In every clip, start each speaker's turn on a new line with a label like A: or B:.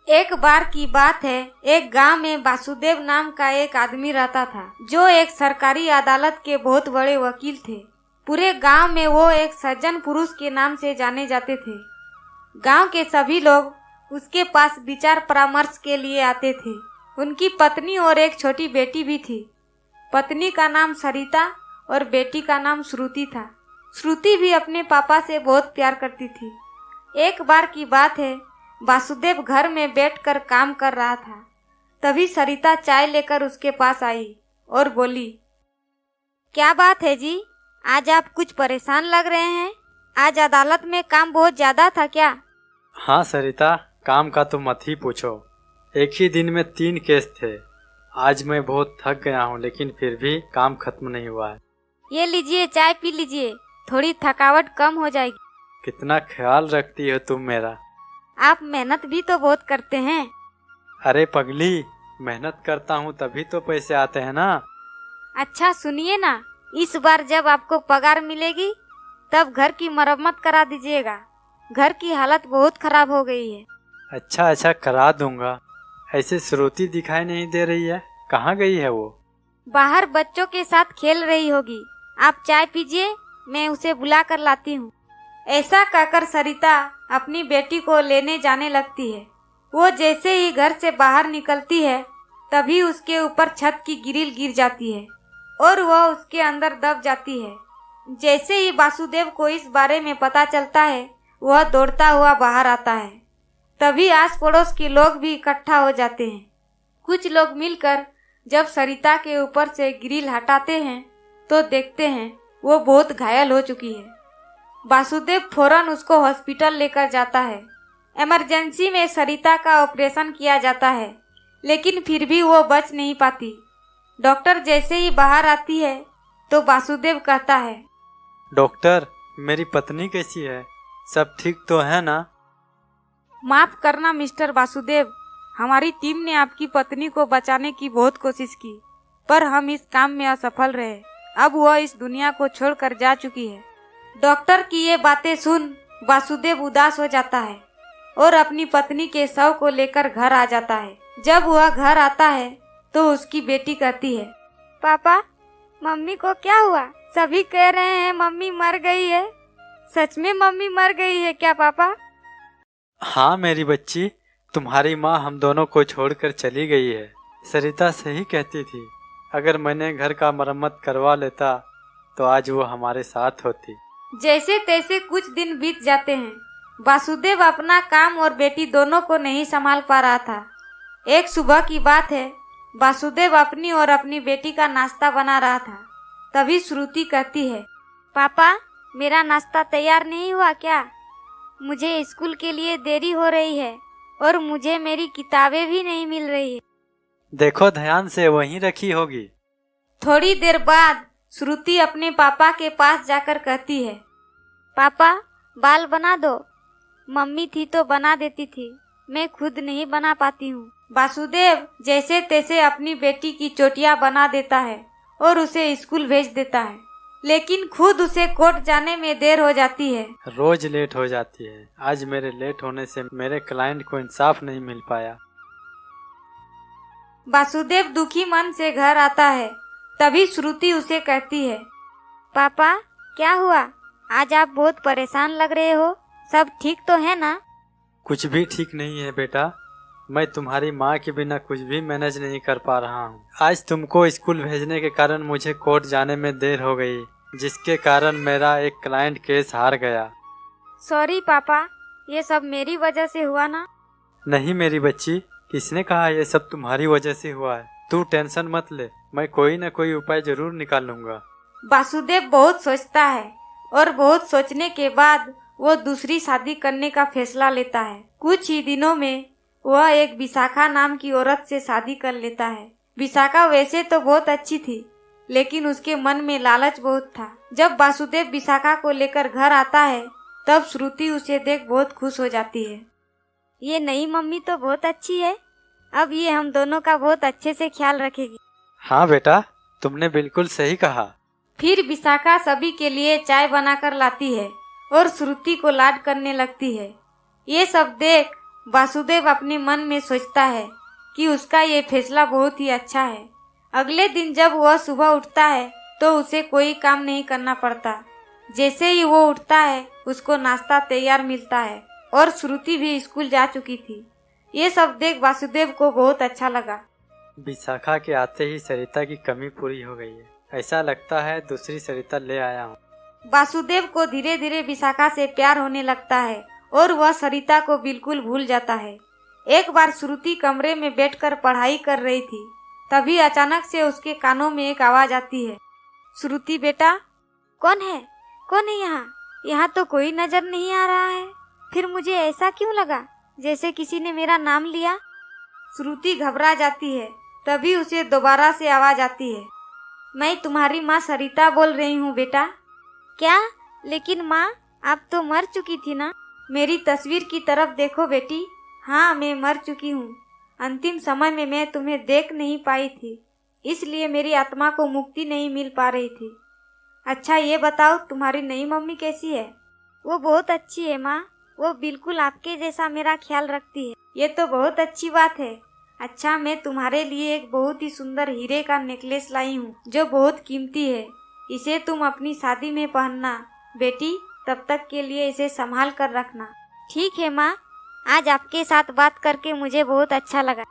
A: एक बार की बात है, एक गांव में वासुदेव नाम का एक आदमी रहता था, जो एक सरकारी अदालत के बहुत बड़े वकील थे। पूरे गांव में वो एक सज्जन पुरुष के नाम से जाने जाते थे। गांव के सभी लोग उसके पास विचार परामर्श के लिए आते थे। उनकी पत्नी और एक छोटी बेटी भी थी। पत्नी का नाम सरिता और बेटी का नाम श्रुति था। श्रुति भी अपने पापा से बहुत प्यार करती थी। एक बार की बात है, वासुदेव घर में बैठकर काम कर रहा था। तभी सरिता चाय लेकर उसके पास आई और बोली, क्या बात है जी, आज आप कुछ परेशान लग रहे हैं। आज अदालत में काम बहुत ज्यादा था क्या?
B: हाँ सरिता, काम का तो मत ही पूछो। एक ही दिन में 3 केस थे। आज मैं बहुत थक गया हूँ, लेकिन फिर भी काम खत्म नहीं हुआ है।
A: ये लीजिए, चाय पी लीजिए, थोड़ी थकावट कम हो जाएगी।
B: कितना ख्याल रखती हो तुम मेरा।
A: आप मेहनत भी तो बहुत करते हैं।
B: अरे पगली, मेहनत करता हूँ तभी तो पैसे आते हैं ना।
A: अच्छा सुनिए ना, इस बार जब आपको पगार मिलेगी तब घर की मरम्मत करा दीजिएगा। घर की हालत बहुत खराब हो गई है।
B: अच्छा करा दूंगा। ऐसे श्रुति दिखाई नहीं दे रही है, कहाँ गई है वो?
A: बाहर बच्चों के साथ खेल रही होगी। आप चाय पीजिए, मैं उसे बुला कर लाती हूँ। ऐसा कहकर सरिता अपनी बेटी को लेने जाने लगती है। वो जैसे ही घर से बाहर निकलती है, तभी उसके ऊपर छत की ग्रिल गिर जाती है और वह उसके अंदर दब जाती है। जैसे ही वासुदेव को इस बारे में पता चलता है, वह दौड़ता हुआ बाहर आता है। तभी आस पड़ोस के लोग भी इकट्ठा हो जाते हैं। कुछ लोग मिलकर जब सरिता के ऊपर से ग्रिल हटाते हैं तो देखते हैं वो बहुत घायल हो चुकी है। वासुदेव फौरन उसको हॉस्पिटल लेकर जाता है। इमरजेंसी में सरिता का ऑपरेशन किया जाता है, लेकिन फिर भी वो बच नहीं पाती। डॉक्टर जैसे ही बाहर आती है तो वासुदेव कहता है,
B: डॉक्टर, मेरी पत्नी कैसी है? सब ठीक तो है ना?
A: माफ करना मिस्टर वासुदेव, हमारी टीम ने आपकी पत्नी को बचाने की बहुत कोशिश की, पर हम इस काम में असफल रहे। अब वह इस दुनिया को छोड़कर जा चुकी है। डॉक्टर की ये बातें सुन वासुदेव उदास हो जाता है और अपनी पत्नी के शव को लेकर घर आ जाता है। जब वह घर आता है तो उसकी बेटी कहती है, पापा, मम्मी को क्या हुआ? सभी कह रहे हैं मम्मी मर गई है। सच में मम्मी मर गई है क्या पापा?
B: हाँ मेरी बच्ची, तुम्हारी माँ हम दोनों को छोड़कर चली गई है। सरिता सही कहती थी, अगर मैंने घर का मरम्मत करवा लेता तो आज वो हमारे साथ होती।
A: जैसे तैसे कुछ दिन बीत जाते हैं। वासुदेव अपना काम और बेटी दोनों को नहीं संभाल पा रहा था। एक सुबह की बात है, वासुदेव अपनी और अपनी बेटी का नाश्ता बना रहा था। तभी श्रुति कहती है, पापा, मेरा नाश्ता तैयार नहीं हुआ क्या? मुझे स्कूल के लिए देरी हो रही है और मुझे मेरी किताबें भी नहीं मिल रही है।
B: देखो ध्यान से, वहीं रखी होगी।
A: थोड़ी देर बाद श्रुति अपने पापा के पास जाकर कहती है, पापा, बाल बना दो। मम्मी थी तो बना देती थी, मैं खुद नहीं बना पाती हूँ। वासुदेव जैसे तैसे अपनी बेटी की चोटियां बना देता है और उसे स्कूल भेज देता है, लेकिन खुद उसे कोर्ट जाने में देर हो जाती है।
B: रोज लेट हो जाती है। आज मेरे लेट होने से मेरे क्लाइंट को इंसाफ नहीं मिल पाया।
A: वासुदेव दुखी मन से घर आता है। तभी श्रुति उसे कहती है, पापा, क्या हुआ? आज आप बहुत परेशान लग रहे हो। सब ठीक तो है ना?
B: कुछ भी ठीक नहीं है बेटा। मैं तुम्हारी माँ के बिना कुछ भी मैनेज नहीं कर पा रहा हूँ। आज तुमको स्कूल भेजने के कारण मुझे कोर्ट जाने में देर हो गई, जिसके कारण मेरा एक क्लाइंट केस हार गया।
A: सॉरी पापा, ये सब मेरी वजह से हुआ ना?
B: नहीं मेरी बच्ची, किसने कहा ये सब तुम्हारी वजह से हुआ है? तू टेंशन मत ले, मैं कोई न कोई उपाय जरूर निकालूंगा।
A: वासुदेव बहुत सोचता है और बहुत सोचने के बाद वो दूसरी शादी करने का फैसला लेता है। कुछ ही दिनों में वह एक विशाखा नाम की औरत से शादी कर लेता है। विशाखा वैसे तो बहुत अच्छी थी, लेकिन उसके मन में लालच बहुत था। जब वासुदेव विशाखा को लेकर घर आता है, तब श्रुति उसे देख बहुत खुश हो जाती है। ये नई मम्मी तो बहुत अच्छी है, अब ये हम दोनों का बहुत अच्छे से ख्याल रखेगी।
B: हाँ बेटा, तुमने बिल्कुल सही कहा।
A: फिर विशाखा सभी के लिए चाय बनाकर लाती है और श्रुति को लाड करने लगती है। ये सब देख वासुदेव अपने मन में सोचता है कि उसका ये फैसला बहुत ही अच्छा है। अगले दिन जब वह सुबह उठता है तो उसे कोई काम नहीं करना पड़ता। जैसे ही वो उठता है उसको नाश्ता तैयार मिलता है और श्रुति भी स्कूल जा चुकी थी। ये सब देख वासुदेव को बहुत अच्छा लगा।
B: विशाखा के आते ही सरिता की कमी पूरी हो गई है। ऐसा लगता है दूसरी सरिता ले आया हूँ।
A: वासुदेव को धीरे धीरे विशाखा से प्यार होने लगता है और वह सरिता को बिल्कुल भूल जाता है। एक बार श्रुति कमरे में बैठकर पढ़ाई कर रही थी, तभी अचानक से उसके कानों में एक आवाज आती है। श्रुति बेटा, कौन है? कौन है यहाँ? यहाँ तो कोई नजर नहीं आ रहा है। फिर मुझे ऐसा क्यों लगा जैसे किसी ने मेरा नाम लिया? श्रुति घबरा जाती है। तभी उसे दोबारा से आवाज आती है, मैं तुम्हारी माँ सरिता बोल रही हूँ बेटा। क्या? लेकिन माँ, आप तो मर चुकी थी ना। मेरी तस्वीर की तरफ देखो बेटी। हाँ, मैं मर चुकी हूँ। अंतिम समय में मैं तुम्हें देख नहीं पाई थी, इसलिए मेरी आत्मा को मुक्ति नहीं मिल पा रही थी। अच्छा ये बताओ, तुम्हारी नई मम्मी कैसी है? वो बहुत अच्छी है माँ। वो बिल्कुल आपके जैसा मेरा ख्याल रखती है। ये तो बहुत अच्छी बात है। अच्छा, मैं तुम्हारे लिए एक बहुत ही सुंदर हीरे का नेकलेस लाई हूँ जो बहुत कीमती है। इसे तुम अपनी शादी में पहनना बेटी। तब तक के लिए इसे संभाल कर रखना। ठीक है माँ, आज आपके साथ बात करके मुझे बहुत अच्छा लगा।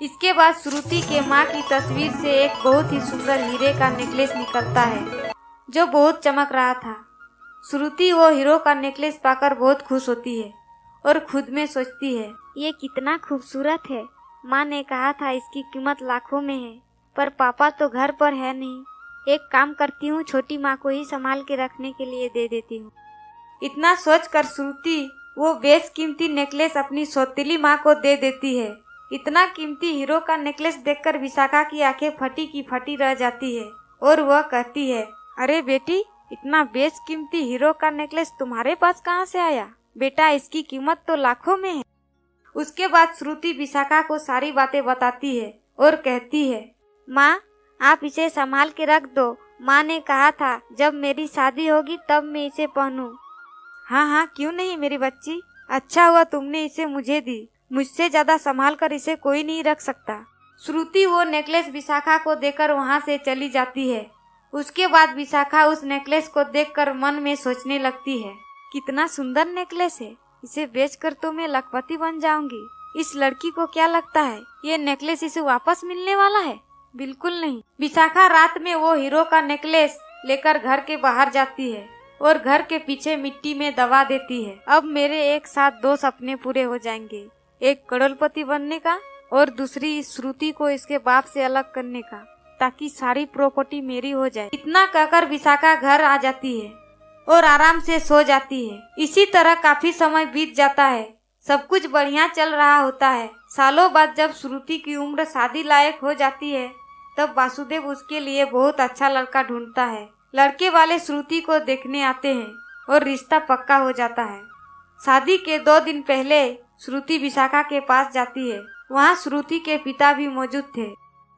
A: इसके बाद श्रुति के माँ की तस्वीर से एक बहुत ही सुंदर हीरे का नेकलेस निकलता है जो बहुत चमक रहा था। श्रुति वो हीरो का नेकलेस पाकर बहुत खुश होती है और खुद में सोचती है, ये कितना खूबसूरत है। माँ ने कहा था इसकी कीमत लाखों में है, पर पापा तो घर पर है नहीं। एक काम करती हूँ, छोटी माँ को ही संभाल के रखने के लिए दे देती हूँ। इतना सोचकर श्रुति वो बेशकीमती नेकलेस अपनी सौतेली माँ को दे देती है। इतना कीमती हीरो का नेकलेस देखकर विशाखा की आंखें फटी की फटी रह जाती है और वह कहती है, अरे बेटी, इतना बेशकीमती हीरो का नेकलेस तुम्हारे पास कहाँ से आया? बेटा, इसकी कीमत तो लाखों में है। उसके बाद श्रुति विशाखा को सारी बातें बताती है और कहती है, माँ, आप इसे संभाल के रख दो। माँ ने कहा था जब मेरी शादी होगी तब मैं इसे पहनूं। हाँ हाँ, क्यों नहीं मेरी बच्ची। अच्छा हुआ तुमने इसे मुझे दी। मुझसे ज्यादा संभाल कर इसे कोई नहीं रख सकता। श्रुति वो नेकलेस विशाखा को देकर वहाँ से चली जाती है। उसके बाद विशाखा उस नेकलेस को देखकर मन में सोचने लगती है, कितना सुंदर नेकलेस है। इसे बेचकर तो मैं लखपति बन जाऊंगी। इस लड़की को क्या लगता है ये नेकलेस इसे वापस मिलने वाला है? बिल्कुल नहीं। विशाखा रात में वो हीरो का नेकलेस लेकर घर के बाहर जाती है और घर के पीछे मिट्टी में दबा देती है। अब मेरे एक साथ दो सपने पूरे हो जाएंगे, एक करोड़पति बनने का और दूसरी इस श्रुति को इसके बाप से अलग करने का, ताकि सारी प्रॉपर्टी मेरी हो जाए। इतना कहकर विशाखा घर आ जाती है और आराम से सो जाती है। इसी तरह काफी समय बीत जाता है। सब कुछ बढ़िया चल रहा होता है। सालों बाद जब श्रुति की उम्र शादी लायक हो जाती है तब वासुदेव उसके लिए बहुत अच्छा लड़का ढूंढता है। लड़के वाले श्रुति को देखने आते हैं और रिश्ता पक्का हो जाता है। शादी के 2 दिन पहले श्रुति विशाखा के पास जाती है। वहाँ श्रुति के पिता भी मौजूद थे।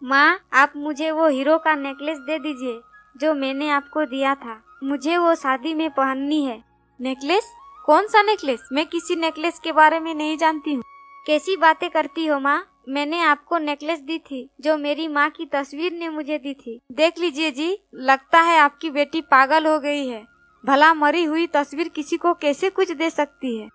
A: माँ, आप मुझे वो हीरो का नेकलेस दे दीजिए जो मैंने आपको दिया था। मुझे वो शादी में पहननी है। नेकलेस? कौन सा नेकलेस? मैं किसी नेकलेस के बारे में नहीं जानती हूँ। कैसी बातें करती हो माँ? मैंने आपको नेकलेस दी थी जो मेरी माँ की तस्वीर ने मुझे दी थी। देख लीजिए जी, लगता है आपकी बेटी पागल हो गई है। भला मरी हुई तस्वीर किसी को कैसे कुछ दे सकती है?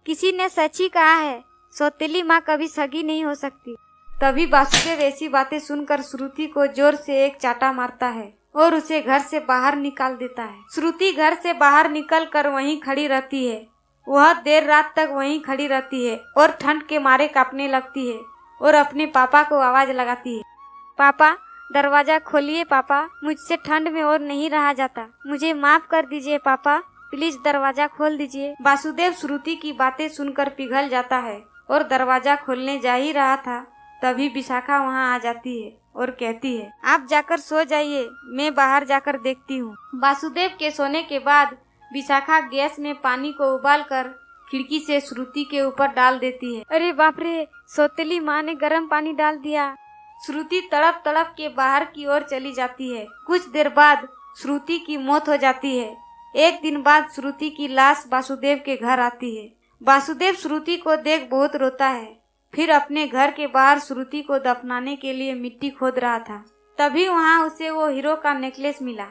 A: किसी ने सच ही कहा है, सौतेली माँ कभी सगी नहीं हो सकती। तभी वासुदेव ऐसी बातें सुनकर श्रुति को जोर से एक चाटा मारता है और उसे घर से बाहर निकाल देता है। श्रुति घर से बाहर निकलकर वहीं खड़ी रहती है। वह देर रात तक वहीं खड़ी रहती है और ठंड के मारे कांपने लगती है और अपने पापा को आवाज लगाती है, पापा, दरवाजा खोलिए पापा, मुझसे ठंड में और नहीं रहा जाता। मुझे माफ कर दीजिए पापा, प्लीज दरवाजा खोल दीजिए। वासुदेव श्रुति की बातें सुनकर पिघल जाता है और दरवाजा खोलने जा ही रहा था, तभी विशाखा वहाँ आ जाती है और कहती है, आप जाकर सो जाइए, मैं बाहर जाकर देखती हूँ। वासुदेव के सोने के बाद विशाखा गैस में पानी को उबालकर खिड़की से श्रुति के ऊपर डाल देती है। अरे बाप रे, सौतेली माँ ने गर्म पानी डाल दिया। श्रुति तड़प तड़प के बाहर की ओर चली जाती है। कुछ देर बाद श्रुति की मौत हो जाती है। एक दिन बाद श्रुति की लाश वासुदेव के घर आती है। वासुदेव श्रुति को देख बहुत रोता है। फिर अपने घर के बाहर श्रुति को दफनाने के लिए मिट्टी खोद रहा था, तभी वहाँ उसे वो हीरो का नेकलेस मिला।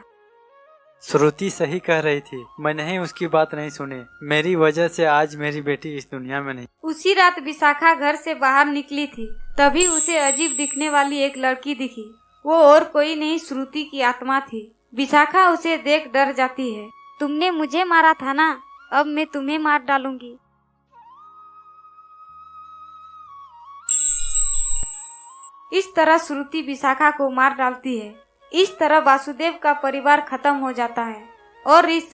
B: श्रुति सही कह रही थी, मैंने ही उसकी बात नहीं सुनी। मेरी वजह से आज मेरी बेटी इस दुनिया में नहीं।
A: उसी रात विशाखा घर से बाहर निकली थी, तभी उसे अजीब दिखने वाली एक लड़की दिखी। वो और कोई नहीं, श्रुति की आत्मा थी। विशाखा उसे देख डर जाती है। तुमने मुझे मारा था ना, अब मैं तुम्हें मार डालूंगी। इस तरह श्रुति विशाखा को मार डालती है। इस तरह वासुदेव का परिवार खत्म हो जाता है और इस